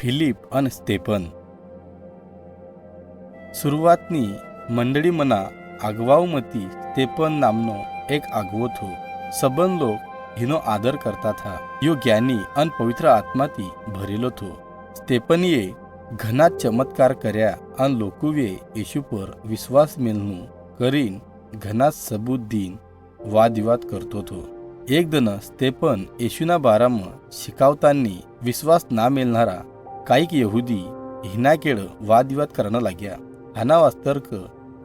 Philip अन Stephen. सुरुवातनी मंडळी मना आगवावमती Stephen नामनो एक आगवो थो. सबन लोग हिनो आदर करता था. यो ज्ञानी अन पवित्र आत्माती भरेलो थो. स्तेफनीए घना चमत्कार कर्या अन लोकुवे येशू पर विश्वास मेलनु करीन घना सबूत दीन वादविवाद करतो थो. एक दन स्तेफन येशूना बारामा शिकावतानी विश्वास ना मेलनारा काहीक यहुदी हिनाकेड वादविवाद करणं लाग्या. हाना वास्तर्क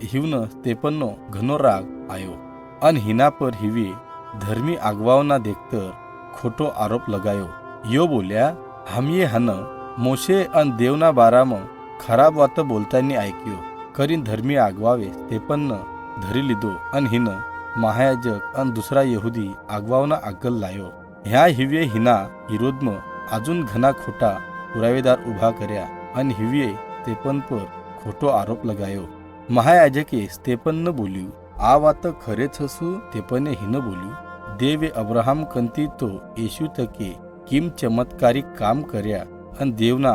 हिवन स्तेफननो घनो राग आयो अन हिना पर हिवे धर्मी आगवावना देखतर खोटो आरोप लगायो. यो बोल्या, हमये हन मोशे अन देवना बारामा खराब वात बोलतानी ऐक्यो. करीन धर्मी आगवावे स्तेफन धरी लिदो अन हिन महायाजक अन दुसरा यहुदी आगवावना आगल लायो. ह्या हिवे हिना विरोधम अजून घना खोटा पुरावेदार उभा कर्या अन हिवे स्तेफन पर खोटो आरोप लगायो. महायाजके स्तेफन न बोल्यू, आ वात खरेच हसू. स्तेफने हिन बोल्यू, देवे अब्राहम कंती तो येशू तके किम चमत्कारिक काम कर्या अन देवना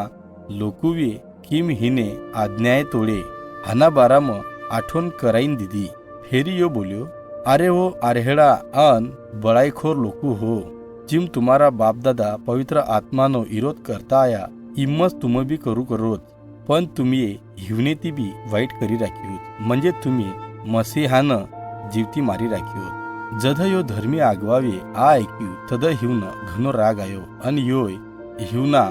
लोकुवे किम हिने आज्ञाए तोडे हाना बाराम आठवण कराईन दिदी. फेरी यो बोल्यो, अरे हो आरेहड़ा अन बड़ाईखोर लोकू हो, जिम तुम्हारा बापदादा पवित्र आत्मानो विरोध करता आया इम्मस तुम बी करू करोत. पण तुम्ही हिवनेती बी वाईट करी राखीवत, म्हणजे तुम्ही मसीहान जीवती मारी राखीवत. जध यो धर्मी आगवावे आ ऐक्यू तद हिवन घनो राग आयो अन योय हिवना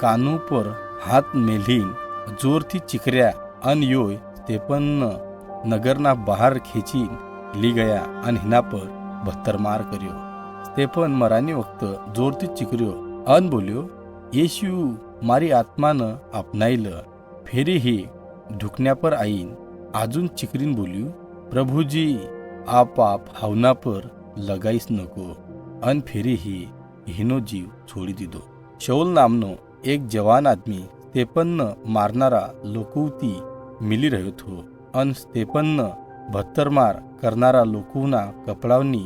कानू पर हात मेलीन जोरथी चिकर्या अन योय स्तेफन नगરના બહાર ખેંચી લી ગયા અને हिना पर ભત્તરમાર કર્યો. સ્तेफन મરાની વખત જોરથી ચીકર્યો અન બોલ્યો, येशू मारी आत्मानं अपनाईल. फेरी ही ढुकण्या पर आईन अजून चिकरीन बोल्यू, प्रभुजी आ पाप हावना पर लगाईस नको. अन फेरी ही हिनो जीव छोडी दिदो. शौल नामनो एक जवान आदमी स्तेफन मारनारा लोकवती मिली રહ્યો થો અન સ્तेफन ભત્તરમાર કરનારા લોકોના કપડાવની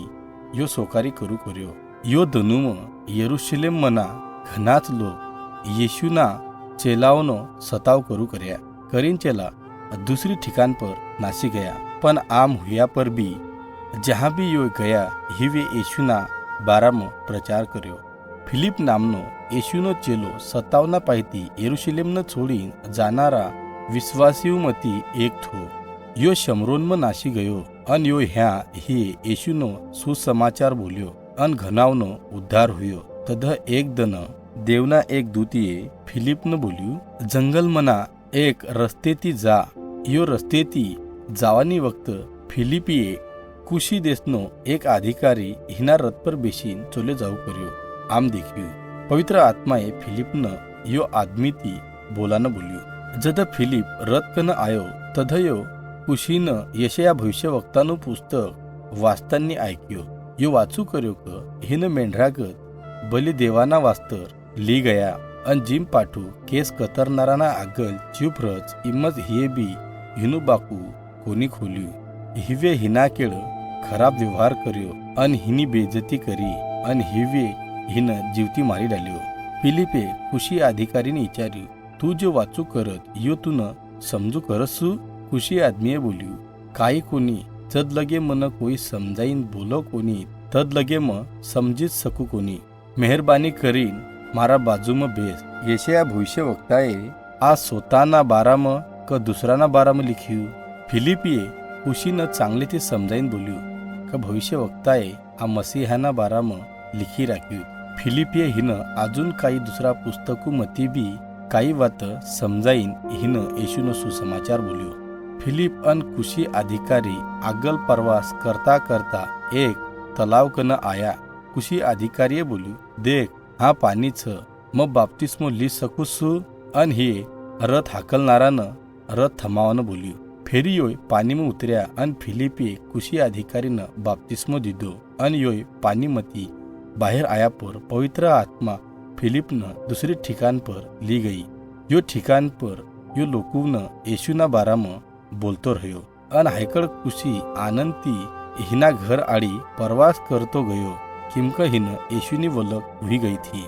यो सोकारी करू કર્યો. यो दनुम यरुशलेम मना घनाच लोक येशूना चेलाओनो सताव करू કર્યા. करीन चेला दूसरी ठिकान पर नासी गया. पण आम हुआ पर भी जहाँ भी यो गया हिवे येशूना बारामा प्रचार કર્યો. फिलिप नामनो येशूनो चेलो सतावना पाहिती यरुशलेमनं छोडीन जाणारा विश्वासीमती एक थो. यो शमरोनमा नाशी गयो अन यो ह्या ही येशूनो सुसमाचार बोल्यो अन घनावनो उद्धार हुयो. तद एक दन देवना एक दूतीये फिलिपनं बोल्यू, जंगल मना एक रस्तेती जा. यो रस्तेती जावानी वक्त फिलिपिये कुशी देशनो एक अधिकारी हिना रथ पर बेशीन चोले जाऊ कर्यो. आम देखियो पवित्र आत्माए फिलिपनं यो आदमी ती बोलानं बोल्यो. जद फिलिप रथ कन आयो तद यो कुशीन यशया भविष्यवक्ताનું पुस्तक वाचतानी ऐक्यो. यो वाचू कर्यो क हिन मेंढरागत बलि देवाना वास्तर ली गया अन जिम पाठू केस कतरनाराना आगल चुपरच इमज हिये बी हिनु बाकू कोणी खोल्यू. हिवे हिना केळ खराब व्यवहार कर्यो अन हिनी बेजती करी अन हिवे हिन जीवती मारी डाल्यो. फिलिपे कुशी अधिकारीने विचार्यू, तू जो वाचू करत यो तू न समजू करसू. कुशी आदमीए बोल्यू, काही कोणी जद लगे मन कोई समजाईन बोलो कोणी तद लगे म समजीत सकू कोणी. मेहरबानी करीन मारा बाजूम बेस. येशया भविष्यवक्ताए आ स्वताना बाराम क दुसराना बाराम लिख्यू. फिलिपिये कुशीनं चांगले ते समजाईन बोल्यू का भविष्यवक्ताए आ मसीहाना बाराम लिखी राख्यू. फिलिपिये हिन अजून काही दुसरा पुस्तकू मती बी काही वात समजाईन हिन येशूनो सुसमाचार बोल्यो. फिलिप अन कुशी अधिकारी आगल प्रवास करता करता एक तलाव कन आया. कुशी अधिकारीए बोल्यू, देख हा पाणी छ, मग बाप्तिस्मो ली सकूसू. अन हे रथ हाकलनारानं रथ थमावनं बोल्यू. फेरी योय पाणी में उतर्या अन फिलिपे कुशी अधिकारीनं बाप्तिस्मो दिदो. अन योय पाणी मती बाहेर आया पर पवित्र आत्मा फिलिपनं दुसरी ठिकाण पर ली गई. यो ठिकाण पर यो लोकून येशूना बारामा बोलतो रह्यो. अन हायकड कुशी आनंती हिना घर आडी प्रवास करतो गयो. किमक हिन येशूनी वलक उभी गई थी.